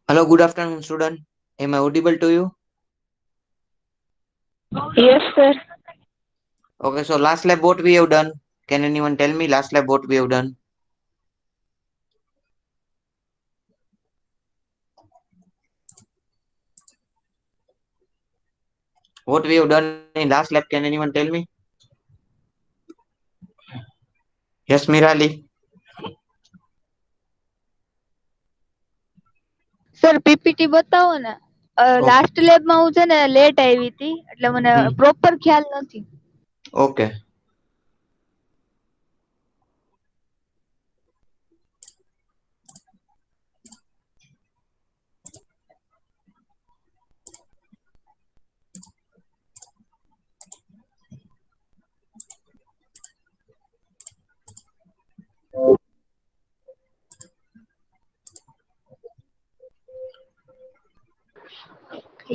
Hello, good afternoon, student. Am I audible to you? Yes, sir. Okay, so last lab what we have done? Can anyone tell me last lab what we have done? What we have done in last lab? Can anyone tell me? Yes, Mirali. Sir PPT બતાવો ને. Okay. Last લેબમાં હું છે ને late આવી હતી એટલે મને પ્રોપર ખ્યાલ નથી. Okay.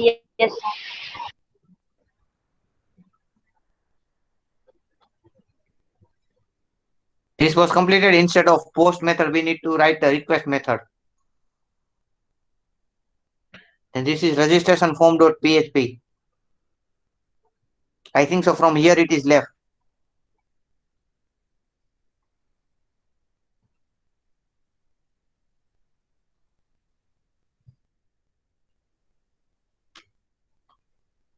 Yes. This was completed. Instead of post method, we need to write the request method. And this is registration form.php. I think so. From here it is left.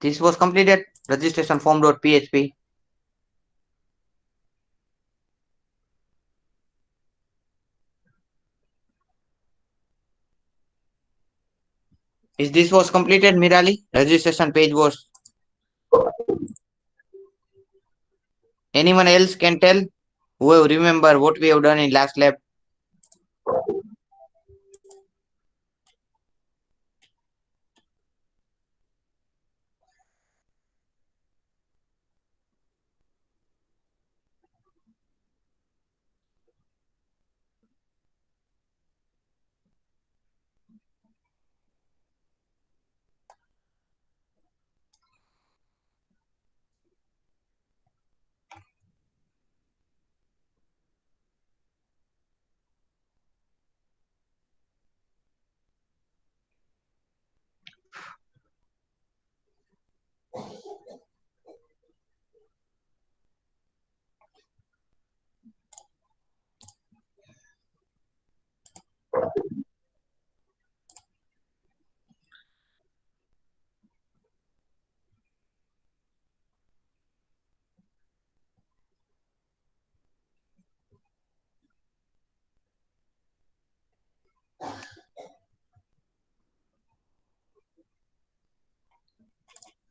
This was completed. Registration form.php. Is this was completed, Mirali? Registration page was. Anyone else can tell? Who remember what we have done in last lab?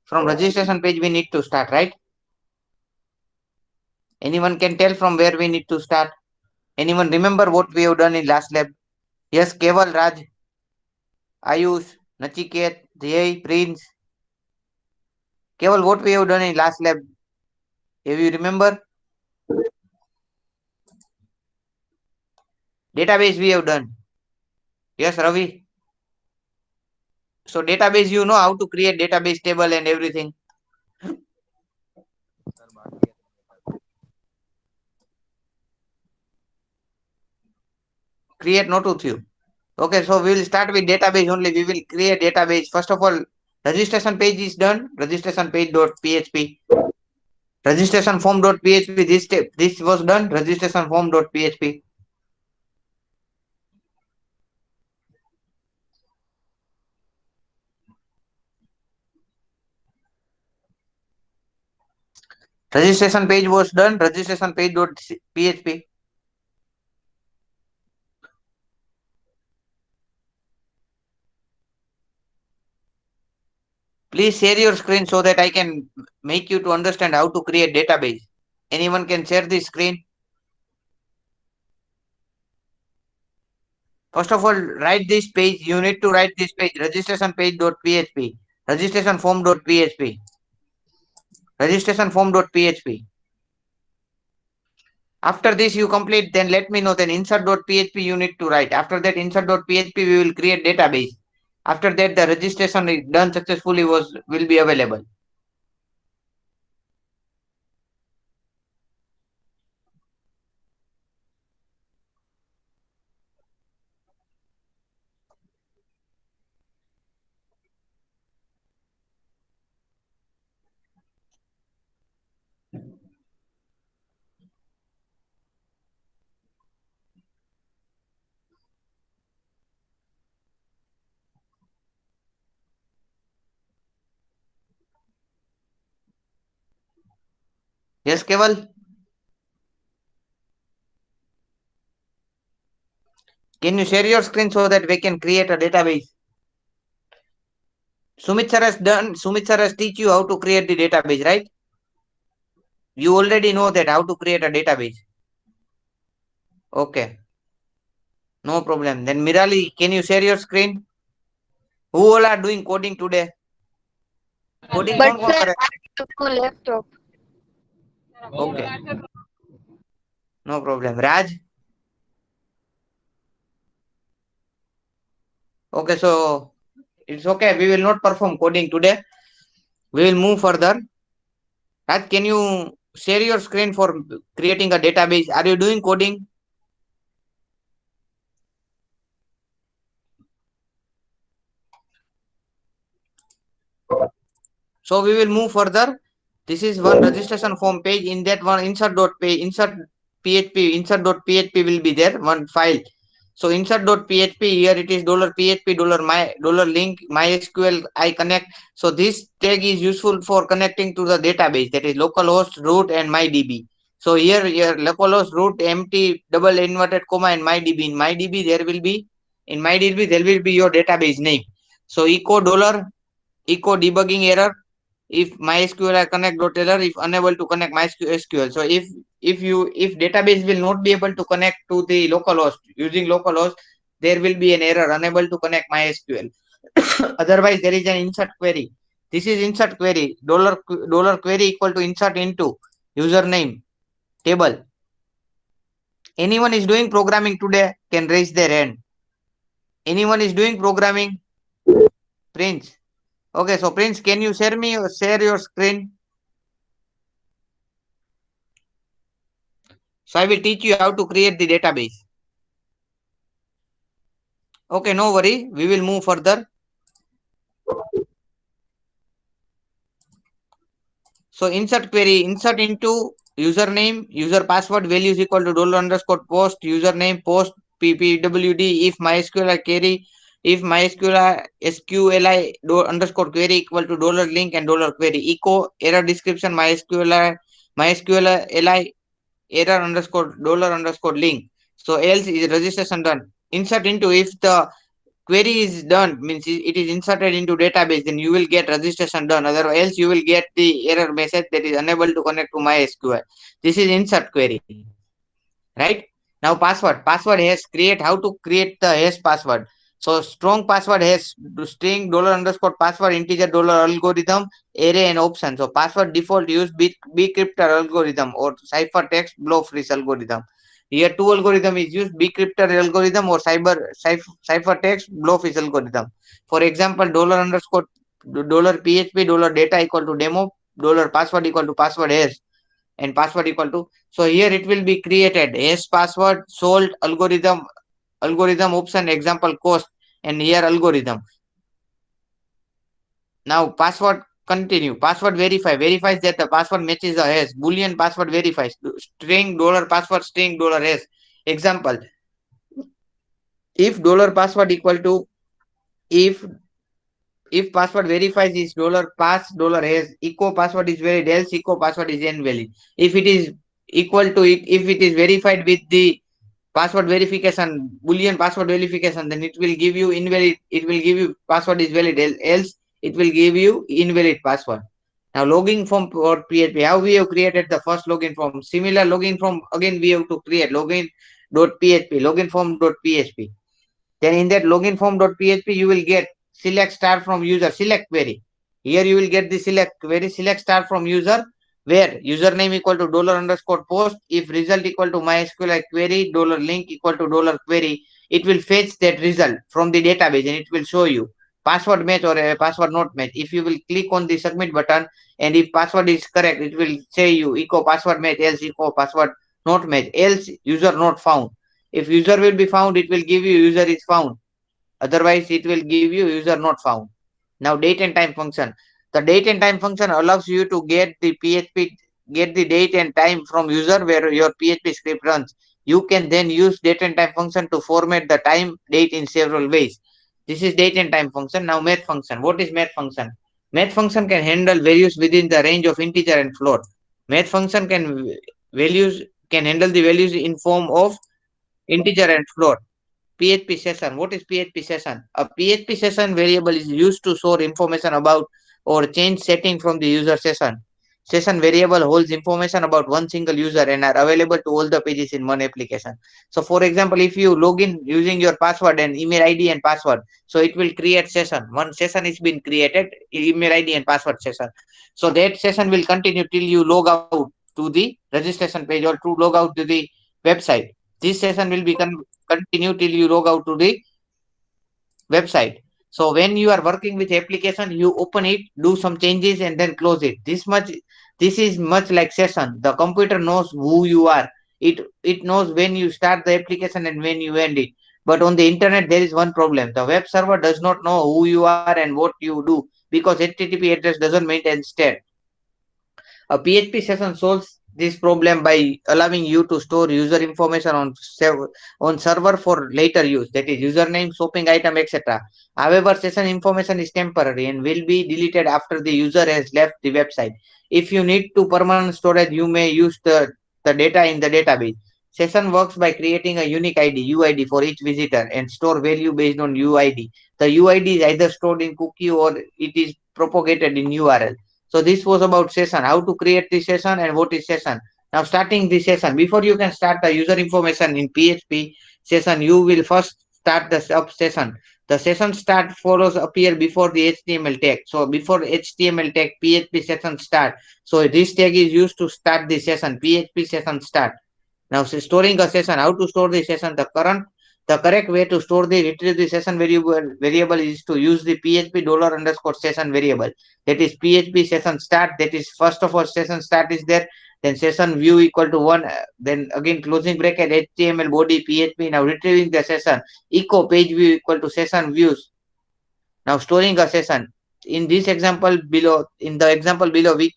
From registration page we need to start, right? Anyone can tell from where we need to start? Anyone remember what we have done in last lab? Yes, Keval, Raj, Ayush, Nachiket, Jay, Prince. Keval, what we have done in last lab? Have you remember? Database we have done. Yes, Ravi. So database, you know how to create database table and everything. Create not with you. Okay, so we will start with database only. We will create database. First of all, registration page is done. Registration page.php. Registration form.php. This step, this was done. Registration form.php. Registration page was done. Registration page.php. Please share your screen so that I can make you to understand how to create database. Anyone can share the screen. First of all, write this page. You need to write this page. Registration page.php. Registration form.php. Registration form.php. After this you complete, then let me know. Then insert.php you need to write. After that insert.php we will create database. After that the registration is done successfully was will be available. Yes, Keval? Can you share your screen so that we can create a database? Sumit sir has teach you how to create the database, right? You already know that how to create a database. Okay, no problem. Then Mirali, can you share your screen? Who all are doing coding today? Coding But कौन कौन sir, करे? I have no laptop. Okay, no problem. Raj? Okay, so it's okay. We will not perform coding today. We will move further. Raj, can you share your screen for creating a database? Are you doing coding? So we will move further. This is one registration form page. In that one insert PHP insert.php will be there one file. So insert.php here it is $php $my $link mysql I connect. So this tag is useful for connecting to the database, that is localhost root and mydb. So here localhost root empty double inverted comma and mydb. In mydb there will be your database name. So echo debugging error if mysql connect dot error if unable to connect mysql. So if database will not be able to connect to the localhost using localhost, there will be an error unable to connect mysql. Otherwise there is an insert query. This is insert query. Dollar query equal to insert into username table. Anyone is doing programming today can raise their hand. Anyone is doing programming? Prince. Okay, so Prince, can you share your screen? So I will teach you how to create the database. Okay, no worry. We will move further. So insert query, insert into username, user password values equal to dollar underscore post, username post ppwd if mysql query, if mysql sqli underscore query equal to dollar link and dollar query echo error description mysql li error underscore dollar underscore link. So else is registration done. Insert into if the query is done means it is inserted into database, then you will get registration done, otherwise else you will get the error message that is unable to connect to mysql. This is insert query, right? Now password has create how to create the hash password. So strong password has string dollar underscore password integer dollar algorithm array and option. So password default use bcryptor algorithm or ciphertext blowfish algorithm. Here two algorithm is used, bcryptor algorithm or ciphertext blowfish algorithm. For example, dollar underscore dollar php dollar data equal to demo dollar password equal to password hash and password equal to. So here it will be created hash password salt algorithm option example cost and here algorithm. Now password continue. Password verifies that the password matches the hash. Boolean password verifies. String dollar password string dollar hash. Example, if dollar password equal to if if password verifies is dollar pass dollar hash echo password is valid else echo password is invalid. If it is equal to it, if it is verified with the password verification boolean password verification, then it will give you invalid, it will give you password is valid else it will give you invalid password. Now login form for php, how we have created the first login form, similar login form again we have to create login form dot php. Then in that login form.php, you will get select star from user, select query. Here you will get the select query, select star from user, where username equal to dollar underscore post. If result equal to MySQL query, dollar link equal to dollar query, it will fetch that result from the database and it will show you password match or a password not match. If you will click on the submit button and if password is correct, it will say you echo password match, else echo password not match, else user not found. If user will be found, it will give you user is found. Otherwise, it will give you user not found. Now, date and time function. The date and time function allows you to get the date and time from user where your PHP script runs. You can then use date and time function to format the time date in several ways. This is date and time function. Now, math function. What is math function? Math function can handle values within the range of integer and float. Math function values can handle the values in form of integer and float. PHP session. What is PHP session? A PHP session variable is used to store information about or change setting from the user session. Session variable holds information about one single user and are available to all the pages in one application. So, for example, if you log in using your password and email ID and password, so it will create session. One session is being created, email ID and password session. So that session will continue till you log out to the registration page or to log out to the website. This session will be continue till you log out to the website. So when you are working with application, you open it, do some changes and then close it. This is much like session. The computer knows who you are. It knows when you start the application and when you end it. But on the internet there is one problem. The web server does not know who you are and what you do because HTTP address doesn't maintain state. A PHP session solves this problem by allowing you to store user information on server for later use, that is username, shopping item, etc. However, session information is temporary and will be deleted after the user has left the website. If you need to permanent storage, you may use the data in the database. Session works by creating a unique ID, UID, for each visitor and store value based on UID. The UID is either stored in cookie or it is propagated in URL. So this was about session, how to create the session and what is session. Now starting the session, before you can start the user information in PHP session, you will first start the sub session. The session start follows appear before the HTML tag. So before HTML tag, PHP session start. So this tag is used to start the session, PHP session start. Now, storing a session, how to store the session? The correct way to store the retrieve the session variable is to use the PHP dollar underscore session variable. That is PHP session start. That is first of all session start is there. Then session view equal to one. Then again closing bracket HTML body PHP. Now retrieving the session echo page view equal to session views. Now storing a session. In this example below, in the example below, we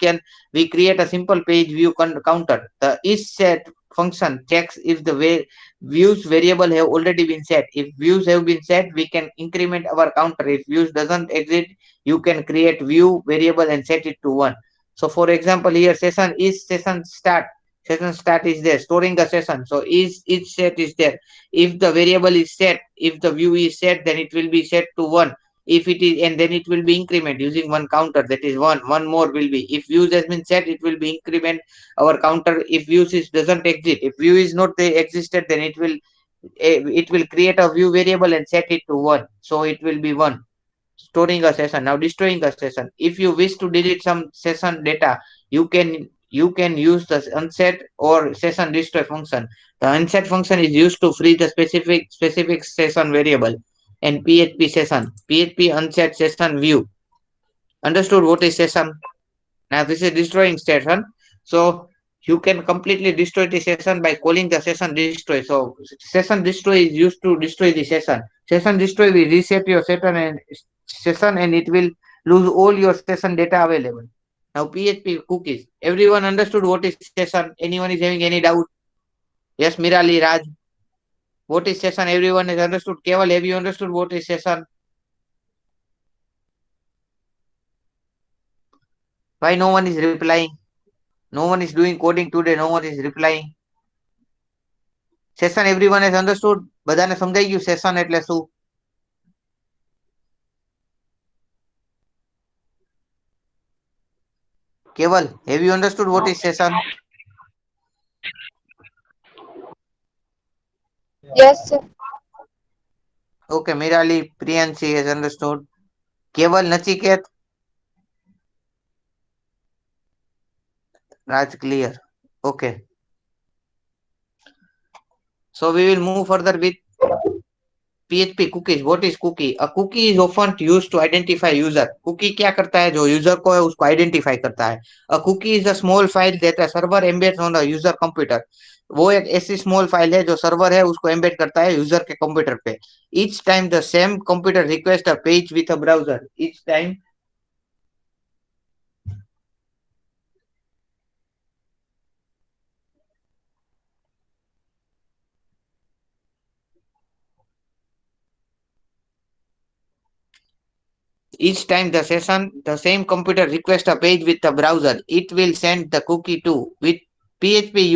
create a simple page view counter. The is set function checks if the views variable have already been set. If views have been set, we can increment our counter. If views doesn't exist, you can create view variable and set it to one. So for example, here session is session start. Session start is there. Storing a session. So is each set is there. If the variable is set, if the view is set, then it will be set to one. If it is, and then it will be increment using one counter, that is one more will be. If views has been set, it will be increment our counter. If views is doesn't exist, if view is not existed, then it will create a view variable and set it to one, so it will be one. Storing a session. Now destroying a session. If you wish to delete some session data, you can use the unset or session destroy function. The unset function is used to free the specific session variable. And PHP session, PHP unset session view. Understood what is session? Now this is destroying session. So you can completely destroy the session by calling the session destroy. So session destroy is used to destroy the session. Session destroy will reset your session and it will lose all your session data available. Now PHP cookies. Everyone understood what is session? Anyone is having any doubt? Yes, Mirali, Raj. What is session? Everyone has understood. Keval, have you understood what is session? Why no one is replying? No one is doing coding today. No one is replying. Session everyone has understood. બધાને સમજાઈ ગયું session એટલે શું? Keval, have you understood what is session? Yes, sir. Okay, Mirali, Priyanshi has understood. Keval, Nachiket, Raj clear. Okay. So we will move further with PHP cookies. What is cookie? A cookie is often used to identify user. Cookie क्या करता है? जो user को है उसको identify करता है. A cookie is a small file that a server embeds on a user computer. वो एक ऐसी स्मॉल फाइल है जो सर्वर है उसको एम्बेड करता है यूजर के कंप्यूटर पे. Each time the same computer request a page with a browser. Each time Each time the same computer requests a page with the browser, it will send the cookie to. With PHP,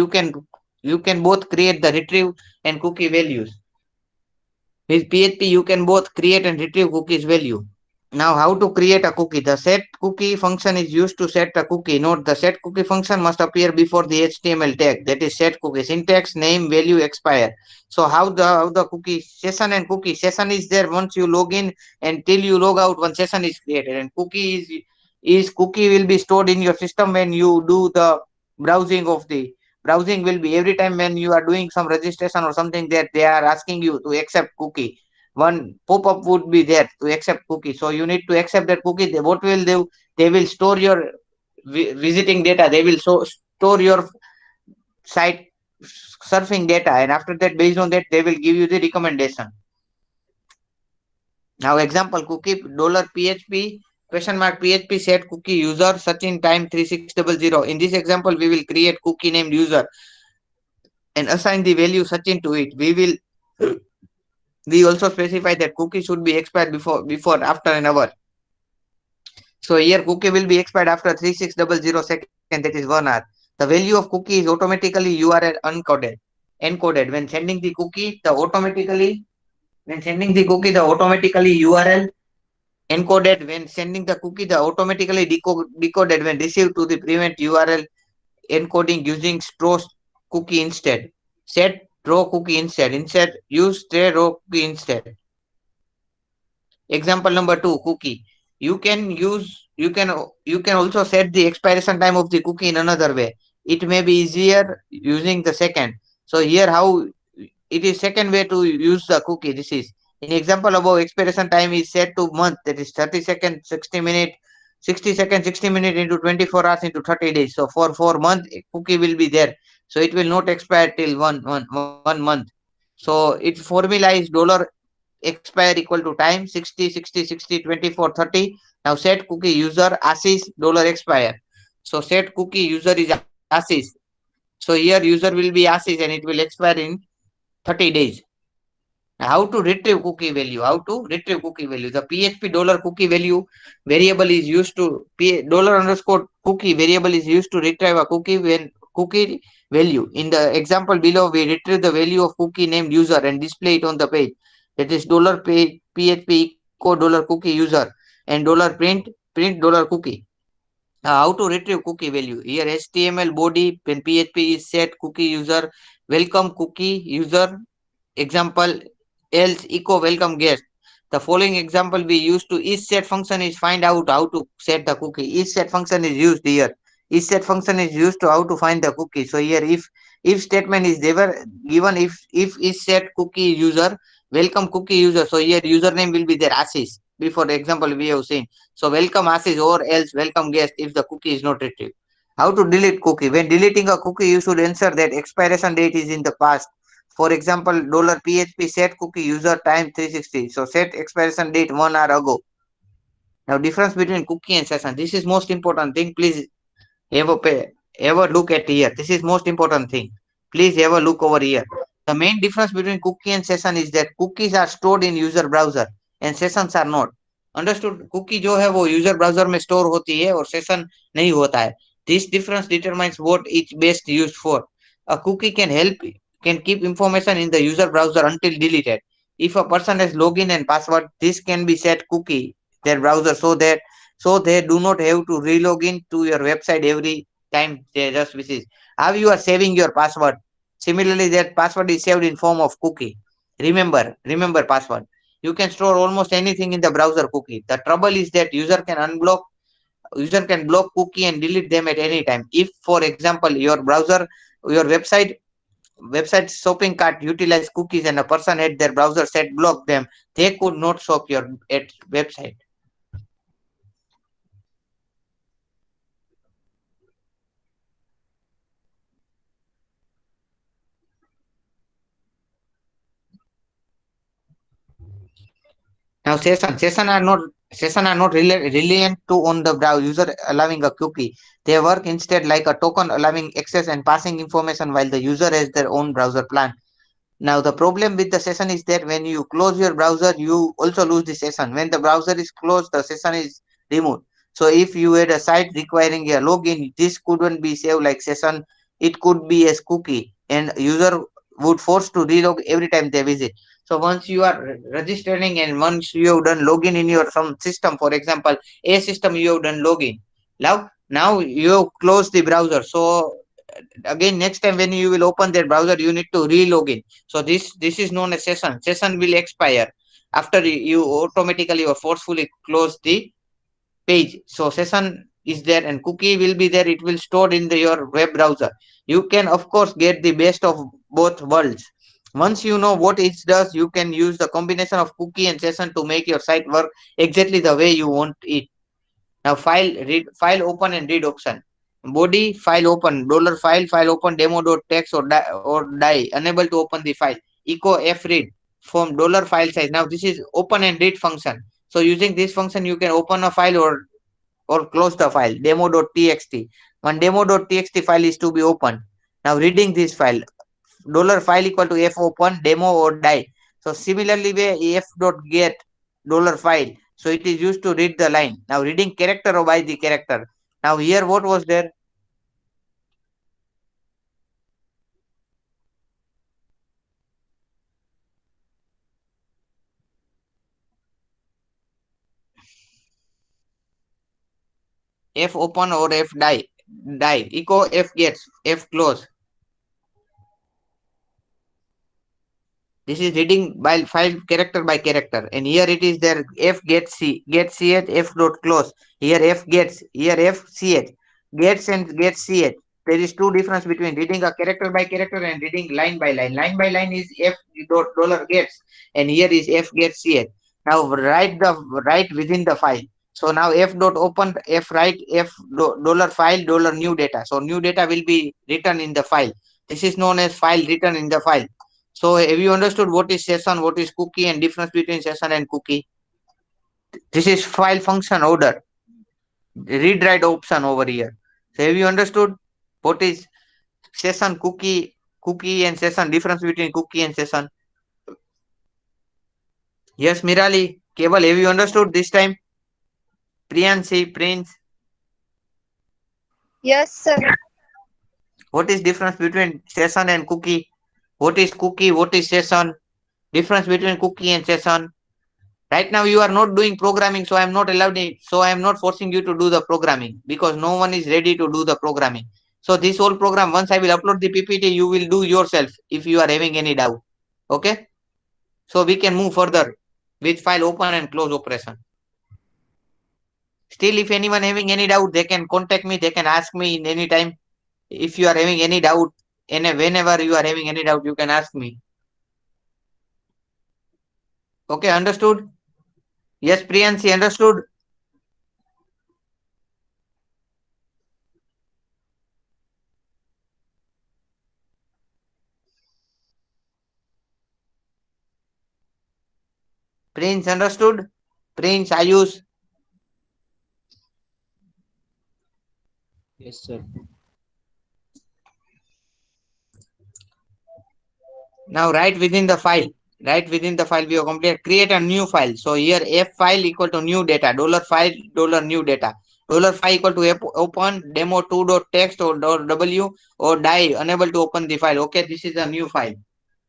you can both create the retrieve and cookie values. With PHP, you can both create and retrieve cookies value. Now, how to create a cookie? The set cookie function is used to set a cookie. Note the set cookie function must appear before the HTML tag. That is set cookie. Syntax, name, value, expire. So how the cookie session and cookie session is there once you log in until you log out. One session is created and cookie is cookie will be stored in your system when you do the browsing of the browsing will be every time when you are doing some registration or something that they are asking you to accept cookie, one pop-up would be there to accept cookie. So you need to accept that cookie. What will do? They will store your visiting data. They will store your site surfing data, and after that, based on that, they will give you the recommendation. Now, example cookie $PHP question mark PHP set cookie user search in time 3600. In this example, we will create cookie named user and assign the value search into it. We also specify that cookie should be expired before after an hour. So here cookie will be expired after 3600 second, that is 1 hour. The value of cookie is automatically URL uncoded, encoded. When sending the cookie, the automatically URL encoded. When sending the cookie, the automatically decoded when received to the prevent URL encoding using straw cookie instead. Set row cookie instead. Instead, use stray row cookie instead. Example number two, cookie. You can also set the expiration time of the cookie in another way. It may be easier using the second. So here how it is second way to use the cookie. This is in example above expiration time is set to month, that is 30 seconds, 60 minute, 60 seconds, 60 minute into 24 hours into 30 days. So for 4 month cookie will be there. So it will not expire till one month. So its formula is dollar expire equal to time 60 60 60 24 30. Now set cookie user assis dollar expire. So set cookie user is assis. So here user will be assis and it will expire in 30 days. How to retrieve cookie value? How to retrieve cookie value? The PHP dollar cookie value variable is used to dollar underscore cookie variable is used to retrieve a cookie when cookie value. In the example below, we retrieve the value of cookie named user and display it on the page. That is dollar PHP echo dollar cookie user and dollar print dollar cookie. How to retrieve cookie value? Here HTML body when PHP is set cookie user welcome cookie user example else echo welcome guest. The following example we use to each set function is find out how to set the cookie. Each set function is used here. Each set function is used to how to find the cookie. So here if statement is never given, if is set cookie user welcome cookie user. So here username will be there Ashish. Before the example we have seen. So welcome Ashish or else welcome guest if the cookie is not retrieved. How to delete cookie? When deleting a cookie, you should ensure that expiration date is in the past. For example, $PHP set cookie user time 360. So set expiration date 1 hour ago. Now difference between cookie and session. This is most important thing. Please ever look at here. This is most important thing. Please ever look over here. The main difference between cookie and session is that cookies are stored in user browser and sessions are not. Understood? Cookie जो है वो user browser में store होती है और session नहीं होता है. This difference determines what is best used for. A cookie can keep information in the user browser until deleted. If a person has login and password, this can be set cookie their browser so they do not have to re-log in to your website every time they just visit. How you are saving your password? Similarly, that password is saved in form of cookie. Remember password. You can store almost anything in the browser cookie. The trouble is that user can block cookie and delete them at any time. If, for example, your website shopping cart utilize cookies and a person at their browser set block them, they could not shop your website. Now session are not reliant to on the browser user allowing a cookie. They work instead like a token allowing access and passing information while the user has their own browser plan. Now the problem with the session is that when you close your browser, you also lose the session. When the browser is closed, the session is removed. So if you had a site requiring a login, this couldn't be saved like session. It could be as cookie, and user would force to relog every time they visit. So once you are registering and once you have done login in your some system, for example, a system you have done login. Now you have closed the browser. So again next time when you will open their browser you need to re-log in. So this is known as session will expire after you automatically or forcefully close the page. So session is there and cookie will be there, it will stored in your web browser. You can of course get the best of both worlds. Once you know what it does, you can use the combination of cookie and session to make your site work exactly the way you want it. Now file open and read option. Body file open, file open demo.txt or die, unable to open the file. Echo f read from file size. Now this is open and read function. So using this function you can open a file or close the file demo.txt. One demo.txt file is to be opened. Now reading this file, $file equal to f open demo or die. So similarly way f dot get $file. So it is used to read the line. Now reading character or by the character. Now here what was there? F open or f die. Echo f gets f close. This is reading by file character by character, and here it is there f get ch f dot close. Here f gets, here f ch gets and gets ch. There is two difference between reading a character by character and reading line by line. Line by line is f dot dollar gets, and here is f gets ch. Now write within the file. So now f dot open f write f dollar file dollar new data. So new data will be written in the file. This is known as file written in the file. So have you understood what is session, what is cookie, and difference between session and cookie? This is file function order, read write option over here. So have you understood what is session, cookie and session, difference between cookie and session? Yes, Mirali, Keval, have you understood this time? Priyanshi, Prince, Yes, sir. what is difference between session and cookie? What is cookie? What is session? Difference between cookie and session? Right now you are not doing programming, so I am not allowed it. So I am not forcing you to do the programming because no one is ready to do the programming. So this whole program, once I will upload the PPT, you will do yourself if you are having any doubt. Okay. So we can move further with file open and close operation. Still, if anyone having any doubt, they can contact me. They can ask me in any time. If you are having any doubt, and whenever you are having any doubt, you can ask me. Okay, understood? Yes, Priyanshi, understood? Prince, understood? Prince, Ayush. Yes, sir. Now write within the file. Write within the file we have completed. Create a new file. So here f file equal to new data. $file new data. $file equal to f open demo2.txt or w or die unable to open the file. Okay, this is a new file,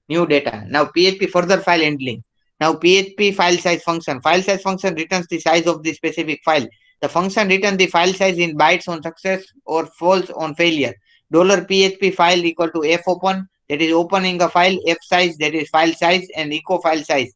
new data. Now PHP further file handling. Now PHP file size function. File size function returns the size of the specific file. The function returns the file size in bytes on success or false on failure. $PHP file equal to f open, that is opening a file, f size, that is file size, and echo file size.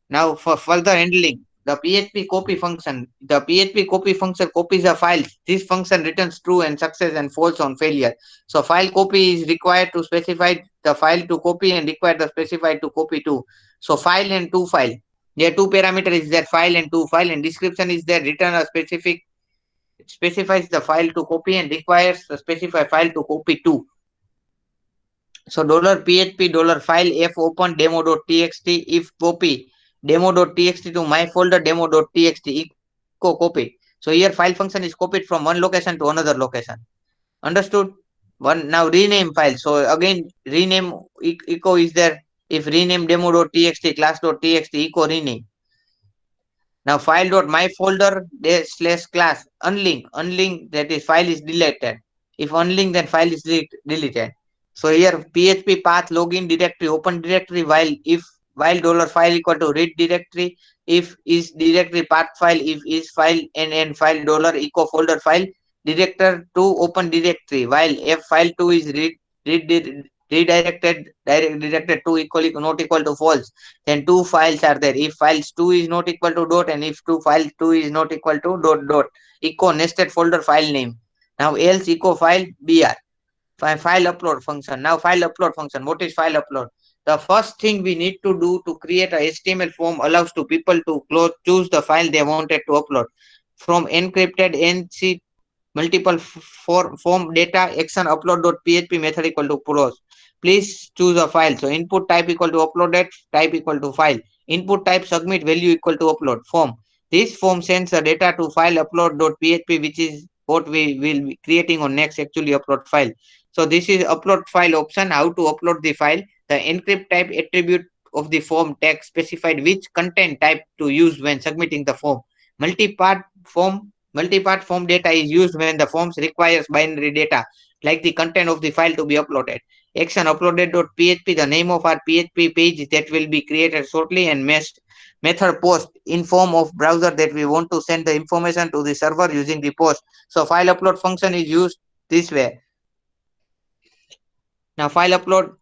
Now for further handling, the PHP copy function. The PHP copy function copies the files. This function returns true and success and false on failure. So file copy is required to specify the file to copy and require the specified to copy too. So file and to file. There are two parameters is there, file and to file, and description is there, return a specific, specifies the file to copy and requires a specified file to copy to. So $PHP $file f open demo.txt if copy demo.txt to my folder demo.txt echo copy. So here file function is copied from one location to another location. Understood? One now rename file. So again rename echo is there. If rename demo.txt class.txt echo rename. Now file.my folder slash class unlink that is file is deleted. If unlink then file is deleted. So here PHP path login directory open directory while dollar file equal to read directory if is directory path file if is file and file dollar echo folder file director to open directory while if file 2 is redirected to equal not equal to false, then two files are there. If files 2 is not equal to dot and if file 2 is not equal to dot echo nested folder file name. Now else echo file br file upload function. Now file upload function. What is file upload? The first thing we need to do to create a HTML form allows to people to choose the file they wanted to upload from encrypted NC multiple form data action upload.php method equal to pros. Please choose a file. So input type equal to uploaded type equal to file. Input type submit value equal to upload form. This form sends the data to file upload.php, which is what we will be creating on next actually upload file. So this is upload file option. How to upload the file? The encrypt type attribute of the form text specified which content type to use when submitting the form. Multi-part form data is used when the forms requires binary data, like the content of the file to be uploaded. Action uploaded.php, the name of our PHP page that will be created shortly, and method post in form of browser that we want to send the information to the server using the post. So file upload function is used this way. Now file upload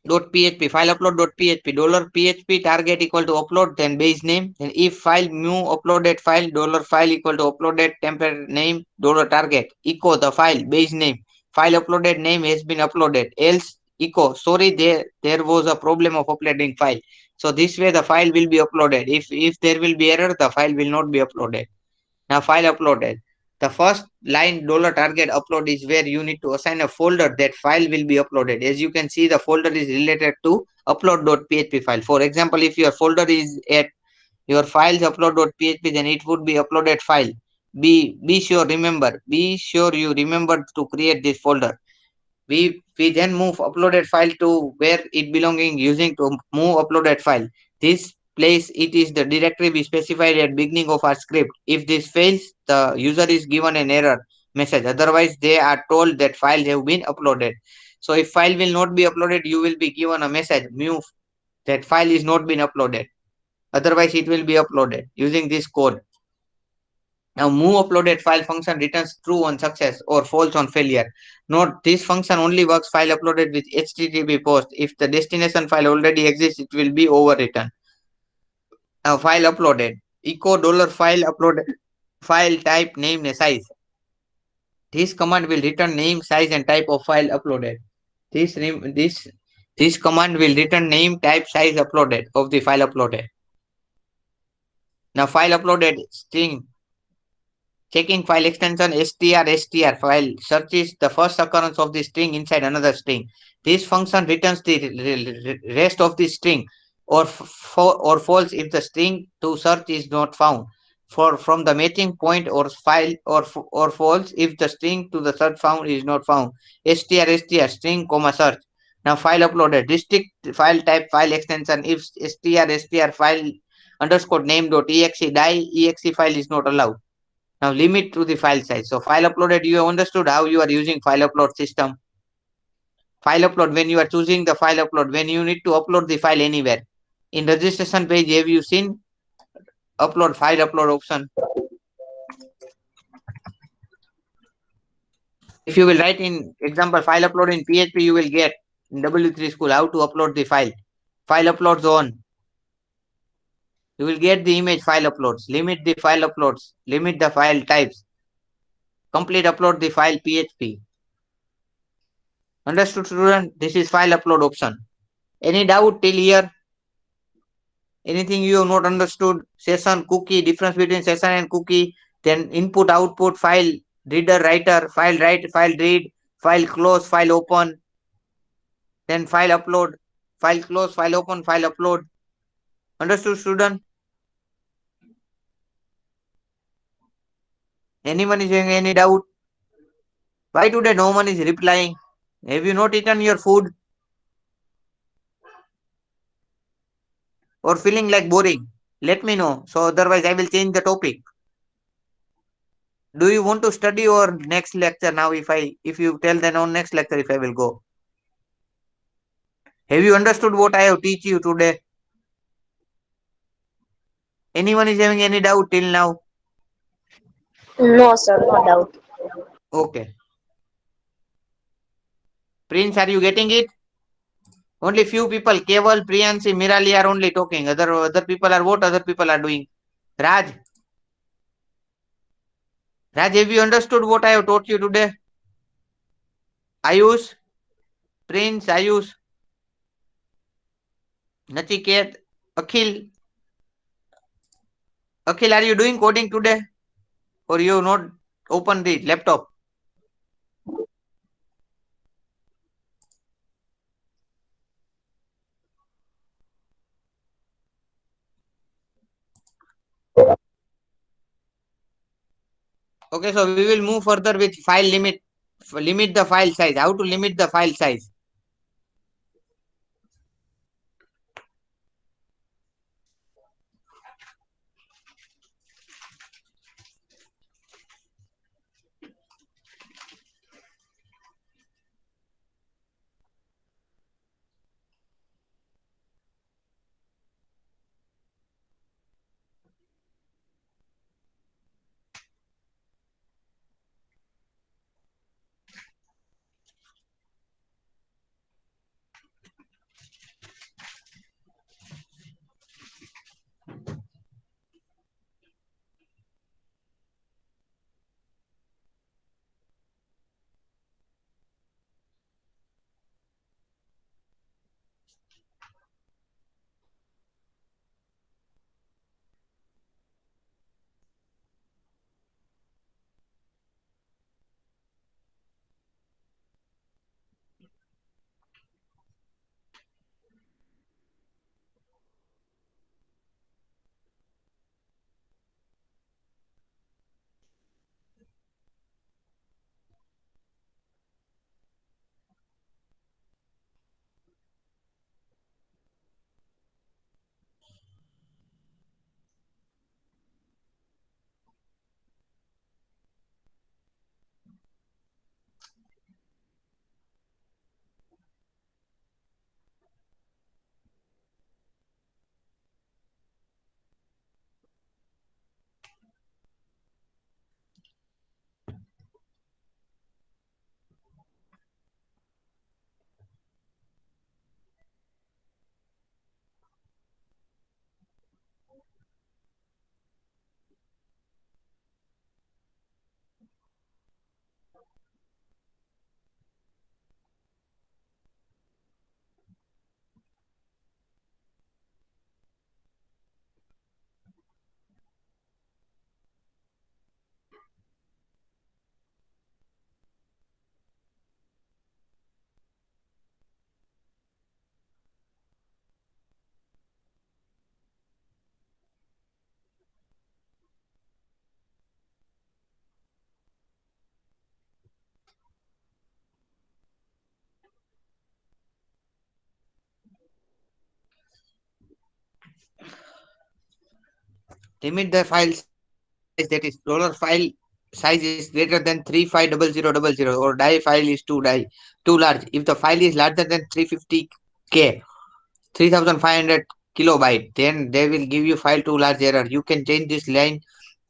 .php file upload.php $php target equal to upload then base name and if file new uploaded file $file equal to uploaded template name $target echo the file base name file uploaded name has been uploaded else echo sorry there was a problem of uploading file. So this way the file will be uploaded. If there will be error the file will not be uploaded. Now file uploaded. The first line $target upload is where you need to assign a folder that file will be uploaded. As you can see, the folder is related to upload.php file. For example, if your folder is at your files upload.php, then it would be uploaded file. Be sure you remember to create this folder. We then move uploaded file to where it belonging using to move uploaded file. This place it is the directory we specified at beginning of our script. If this fails, the user is given an error message. Otherwise, they are told that files have been uploaded. So if file will not be uploaded, you will be given a message move that file is not been uploaded. Otherwise, it will be uploaded using this code. Now move uploaded file function returns true on success or false on failure. Note this function only works file uploaded with HTTP post. If the destination file already exists, it will be overwritten. Now file uploaded. Echo $file uploaded file type name and size. This command will return name, size, and type of file uploaded. This rem- this command will return name, type, size uploaded of the file uploaded. Now file uploaded string. Checking file extension str file searches the first occurrence of the string inside another string. This function returns the rest of the string or false if the string to search is not found. For from the matching point or file or false if the string to the search found is not found. Str string comma search. Now file uploaded restrict file type file extension if str file underscore name dot exe die exe file is not allowed. Now limit to the file size. So file uploaded, you have understood how you are using file upload system. File upload when you are choosing the file upload, when you need to upload the file anywhere. In registration page, have you seen upload file upload option? If you will write in example file upload in PHP, you will get in W3 school how to upload the file. File uploads on. You will get the image file uploads. Limit the file uploads. Limit the file types. Complete upload the file PHP. Understood student? This is file upload option. Any doubt till here? Anything you have not understood? Session, cookie, difference between session and cookie, then input, output, file, reader, writer, file write, file read, file close, file open, then file upload, file close, file open, file upload. Understood student? Anyone is having any doubt? Why today no one is replying? Have you not eaten your food or feeling like boring? Let me know. So otherwise I will change the topic. Do you want to study or next lecture now if you tell then on next lecture if I will go? Have you understood what I have teach you today? Anyone is having any doubt till now? No, sir, no doubt. Okay. Prince, are you getting it? Only few people, Keval, Priyansi, Mirali are only talking. Other people are what other people are doing? Raj, Raj, have you understood what I have taught you today? Ayush, Prince, Ayush, Nachiket, Akhil. Akhil, are you doing coding today? Or you not open the laptop? Okay, so we will move further with file limit. Limit the file size. How to limit the file size? Limit the file size, that is $. File size is greater than 350000 or die file is too large. If the file is larger than 350K, 3500 kilobyte, then they will give you file too large error. You can change this line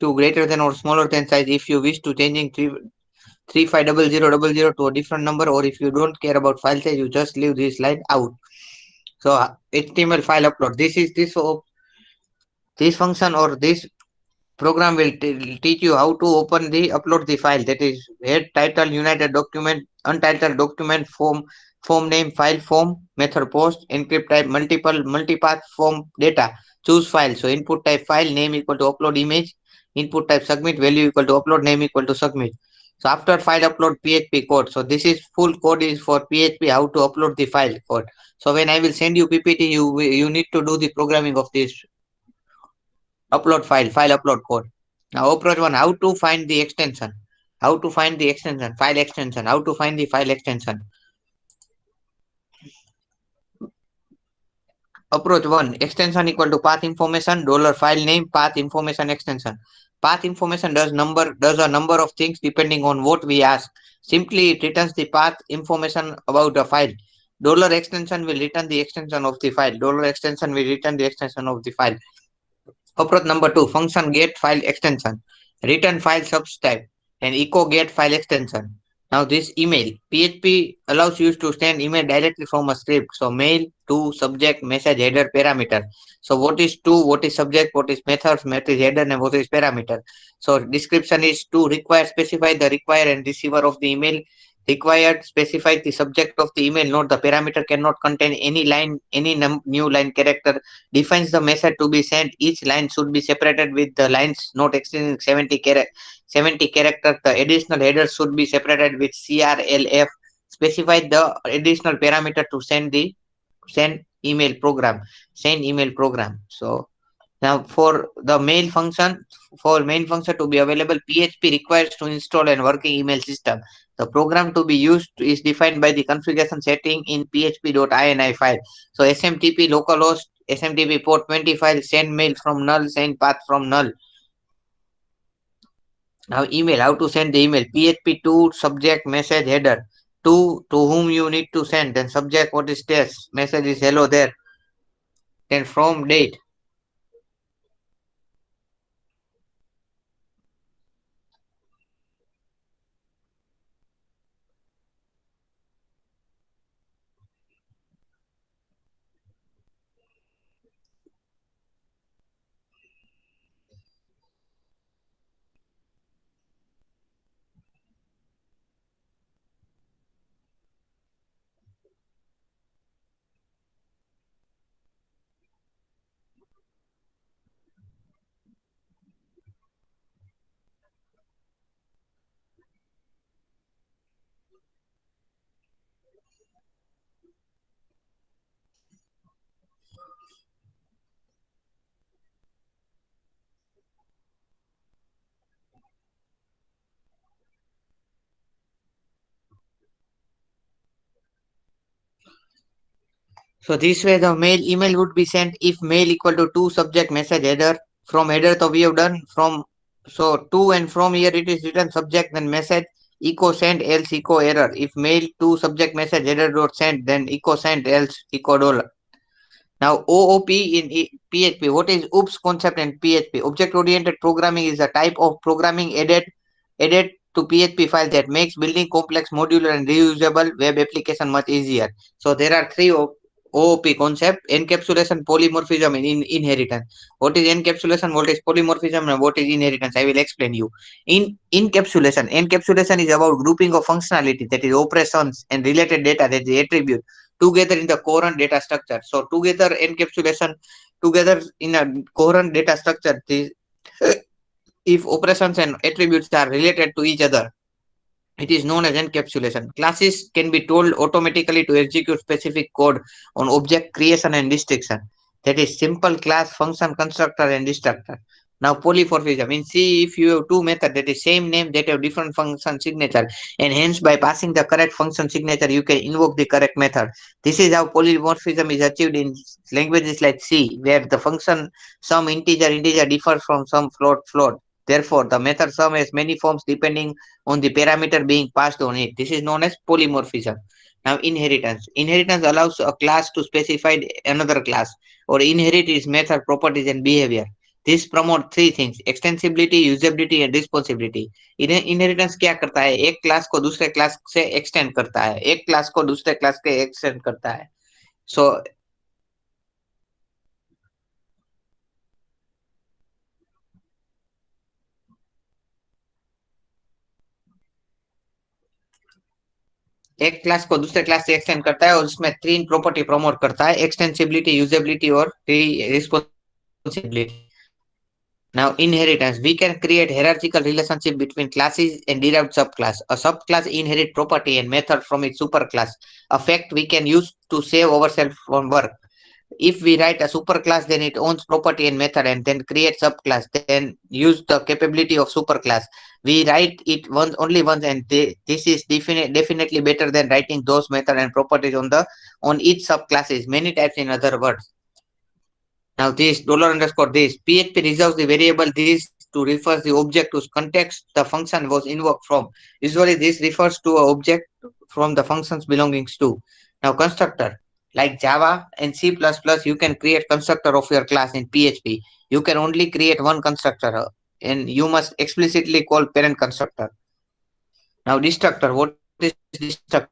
to greater than or smaller than size if you wish to changing 350000 to a different number, or if you don't care about file size, you just leave this line out. So HTML file upload. This function or this program will teach you how to open the upload the file, that is head title united document untitled document form name file form method post encrypt type multipath form data choose file. So input type file name equal to upload image, input type submit value equal to upload name equal to submit. So after file upload PHP code, so this is full code is for PHP how to upload the file code. So when I will send you PPT, you need to do the programming of this upload file upload code. Now approach one, how to find the extension. How to find the extension, file extension. How to find the file extension. Approach 1. Extension equal to path information, dollar file name, path information extension. Path information does a number of things depending on what we ask. Simply it returns the path information about a file. Dollar extension will return the extension of the file. Dollar extension will return the extension of the file. Approach number 2. Function get file extension. Return file subtype and echo get file extension. Now this email. PHP allows you to send email directly from a script. So mail to subject message header parameter. So what is to, what is subject, what is methods, what is header and what is parameter. So description is to require specify the require and receiver of the email. Required specify the subject of the email. Note the parameter cannot contain any line, any new line character. Defines the message to be sent. Each line should be separated with the lines not exceeding 70 characters. The additional headers should be separated with CRLF. Specify the additional parameter to send email program. Send email program. So now for main function to be available, PHP requires to install a working email system. The program to be used is defined by the configuration setting in php.ini file. So SMTP localhost, SMTP port 20 file, send mail from null, send path from null. Now email, how to send the email? PHP to subject message header. To whom you need to send. Then subject, what is test? Message is hello there. Then from date. So this way the mail email would be sent if mail equal to subject message header. From header so we have done from, so to and from here it is written subject then message echo send else echo error. If mail to subject message header dot send then echo send else echo dollar. Now OOP in PHP. What is OOPS concept in PHP? Object oriented programming is a type of programming added to PHP file that makes building complex modular and reusable web application much easier. So there are three OOP concept: encapsulation, polymorphism, and inheritance. What is encapsulation? What is polymorphism? And what is inheritance? I will explain you. In encapsulation is about grouping of functionality, that is operations and related data, that is attribute, together in the coherent data structure. So together encapsulation together in a coherent data structure. If operations and attributes are related to each other, it is known as encapsulation. Classes can be told automatically to execute specific code on object creation and restriction. That is simple class, function, constructor, and destructor. Now polymorphism. In C, if you have two methods that is same name that have different function signature, and hence by passing the correct function signature, you can invoke the correct method. This is how polymorphism is achieved in languages like C, where the function some integer differs from some float. Therefore, the method sum has many forms depending on the parameter being passed on it. This is known as polymorphism. Now, inheritance. Inheritance allows a class to specify another class or inherit its method, properties, and behavior. This promote three things: extensibility, usability, and responsibility. Inheritance क्या करता है? एक class को दूसरे class से extend करता है, एक क्लास को दूसरे क्लास के एक्सटेंड करता है. सो एक क्लास को दूसरे क्लास से एक्सटेंड करता है और उसमें तीन प्रॉपर्टी प्रमोट करता है: एक्सटेंसिबिलिटी, यूजेबिलिटी और responsibility. Now, inheritance. We can create hierarchical relationship between classes and derived subclass. A subclass inherit property and method from its superclass. A fact we can use to save ourselves from work. if we write a superclass, then it owns property and method and then create subclass, then use the capability of superclass. We write it once, only once, and this is definitely better than writing those method and properties on each subclasses many types. In other words, now this $_ this PHP reserves the variable this to refers the object whose context the function was invoked from. Usually this refers to a object from the functions belongings to. Now constructor, like Java and C++, you can create constructor of your class. In PHP, you can only create one constructor, and you must explicitly call parent constructor. Now destructor, what is destructor?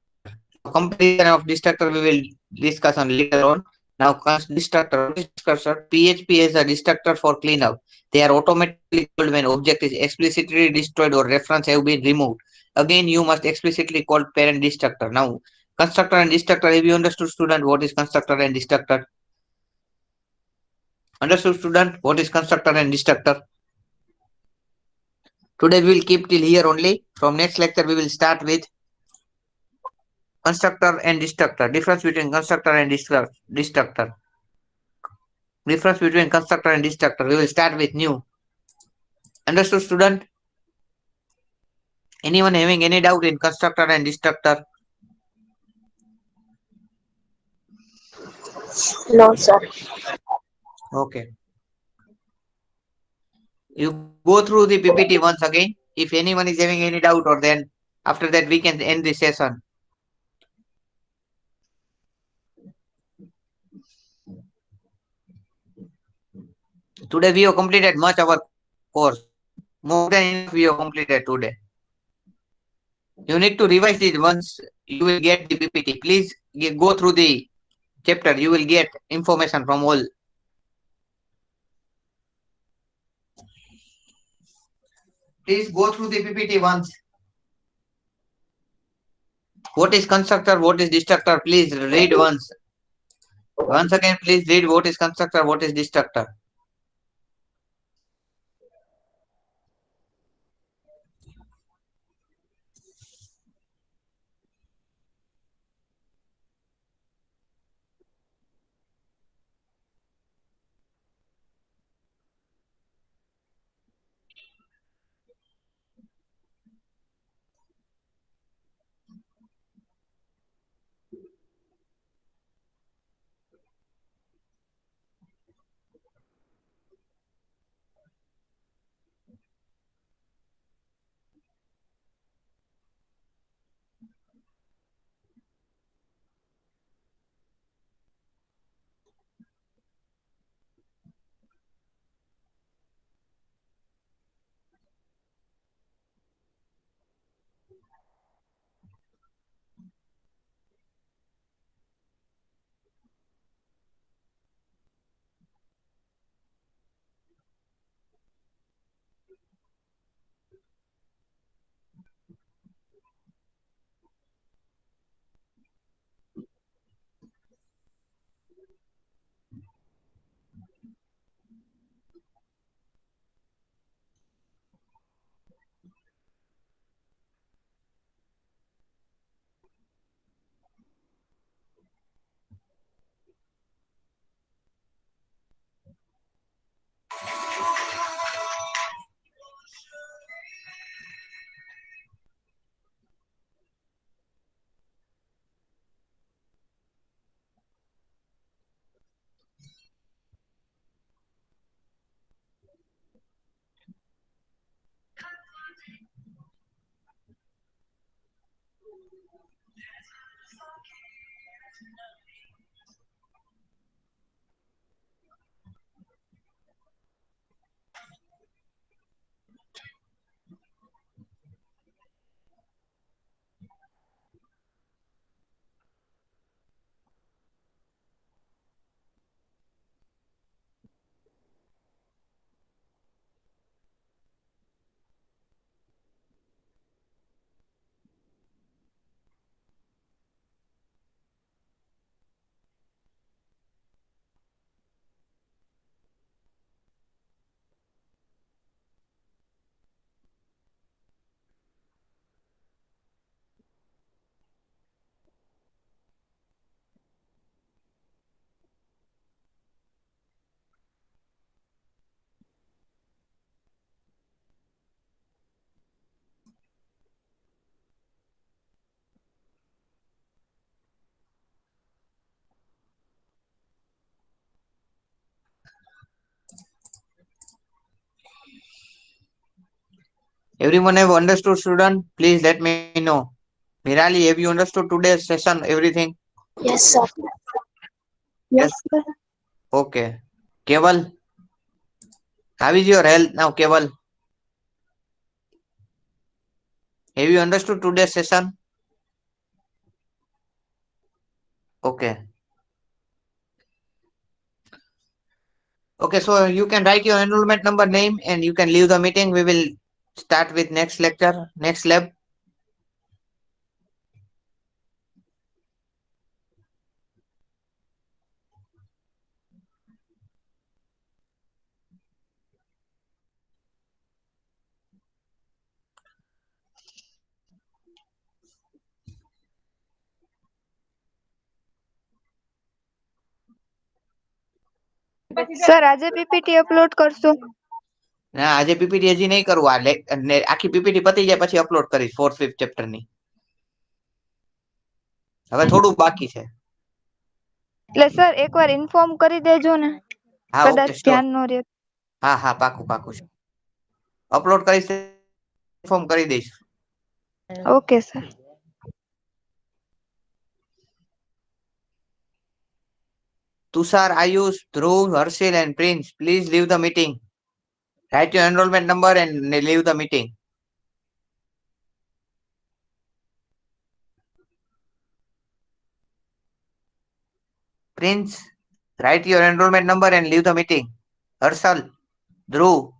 Now comparison of destructor we will discuss on later on. Now destructor, what is destructor? PHP is a destructor for cleanup. They are automatically called when object is explicitly destroyed or reference have been removed. Again, you must explicitly call parent destructor. Now constructor and destructor, have you understood, student, what is constructor and destructor? Understood, student, what is constructor and destructor? Today we will keep till here only. From next lecture we will start with constructor and destructor. Difference between constructor and destructor. Difference between constructor and destructor. We will start with new. Understood, student? Anyone having any doubt in constructor and destructor? No, sir. Okay. You go through the PPT once again. If anyone is having any doubt, or then after that we can end the session. Today we have completed much our course. More than enough we have completed today. You need to revise it once you will get the PPT. Please go through the chapter. You will get information from all. Please go through the PPT once. What is constructor? What is destructor? Please read once. Once again, please read what is constructor, what is destructor. Everyone have understood, student? Please let me know. Mirali, have you understood today's session? Everything? Yes, sir. Yes, sir. Okay. Keval, how is your health now, Keval? Have you understood today's session? Okay. Okay, so you can write your enrollment number name and you can leave the meeting. We will start with next lecture, next lab. Sir આજે PPT upload કરશો? ના આજે PPT હજી નહીં કરવું આખી PPT પતી જાય પછી અપલોડ કરીશ 4th 5th ચેપ્ટર ની હવે થોડું બાકી છે એટલે સર એકવાર ઇન્ફોર્મ કરી દેજો ને, હા ઓકે કદાચ શ્યોર ધ્યાન ન રહે. હા હા પાકું પાકું અપલોડ કરીશ ઇન્ફોર્મ કરી દઈશ okay sir. Tushar, Ayush, Dhruv, Harshil and Prince, please leave the meeting. Write your enrollment number and leave the meeting. Prince, write your enrollment number and leave the meeting. Harshal, Dhruv,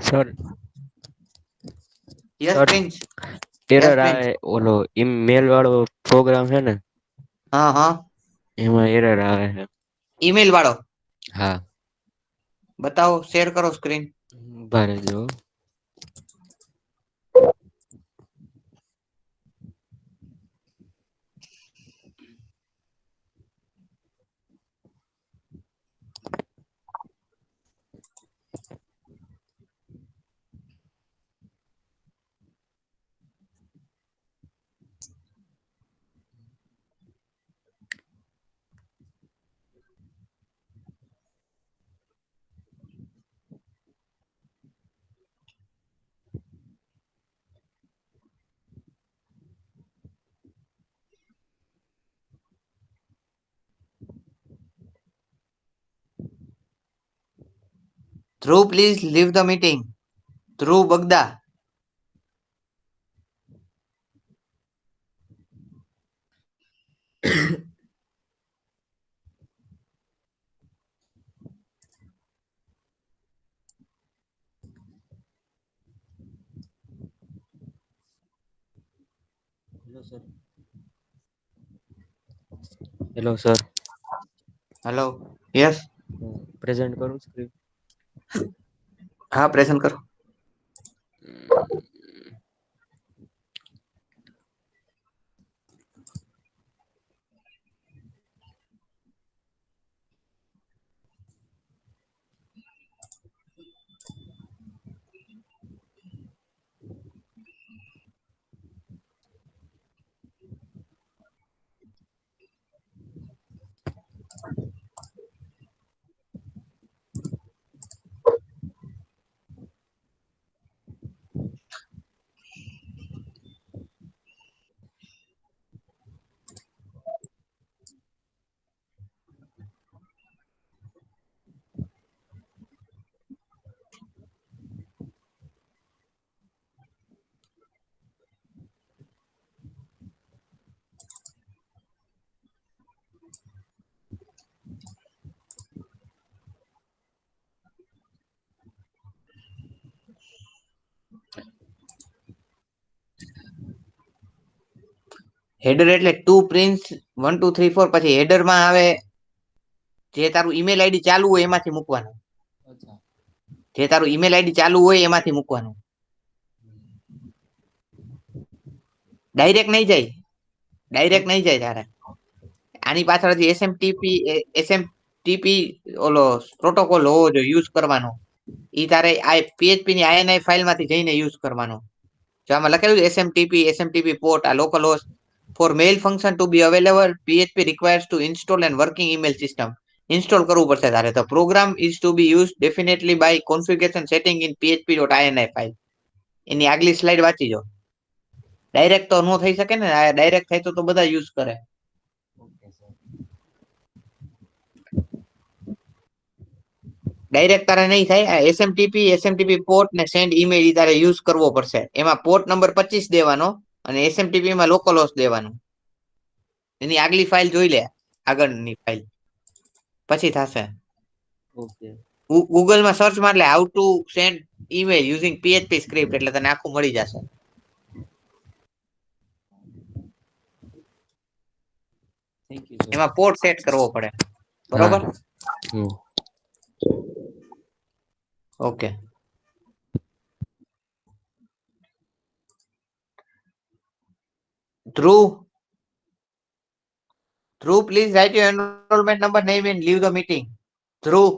sir yes sir Prince, yes error Prince. આવે ઓલો email વાળો programme છે ને હા હા એમાં error આવે છે. ઈમેલ વાળો હા બતાવો શેર કરો સ્ક્રીન ઉભા રહેજો. Dhruv, please leave the meeting. Dhruv Bagda. Hello sir Hello. Yes. Present કરું સ્ક્રીન. હા પ્રેઝન્ટ કરો હેડર એટલે 2 પ્રિન્સ 1 2 3 4 પછી હેડર માં આવે જે તારું ઈમેલ આઈડી ચાલુ હોય એમાંથી મૂકવાનું જે તારું ઈમેલ આઈડી ચાલુ હોય એમાંથી મૂકવાનું ડાયરેક્ટ નહીં જાય તારે આની પાછળ જે એસએમટીપી ઓલો પ્રોટોકોલ હોવો જોઈએ યુઝ કરવાનો ઈ તારે આ પીએચપી ની આઈએનઆઈ ફાઇલ માંથી જઈને યુઝ કરવાનો જો આમાં લખેલું છે એસએમટીપી પોર્ટ આ local host For mail function to be available, PHP requires to install and working email system. Install કરવું પડશે તારે. The program is to be used definitely by configuration setting in php.ini file. એની આગલી slide વાંચી જો. Direct તો નો થઈ શકે ને, ડાયરેક્ટ થાય તો બધા યુઝ કરે. Okay sir. ડાયરેક્ટ તારે નહીં થાય. એસએમટીપી પોર્ટ ને સેન્ડ ઈમેલ ઈ તારે યુઝ કરવો પડશે. એમાં પોર્ટ નંબર 25 દેવાનો અને એસએમટીપી માં લોકલ હોસ્ટ દેવાનું. એની આગલી ફાઇલ જોઈ લે, આગળની ફાઇલ પછી થશે. ઓકે. ગૂગલ માં સર્ચ માર લે how to send email using PHP script એટલે તને આખું મળી જશે. Thank you sir. એમાં પોર્ટ સેટ કરવો પડે. બરોબર? હમ. Okay. Dhruv, please write your enrollment number, name and leave the meeting. Dhruv.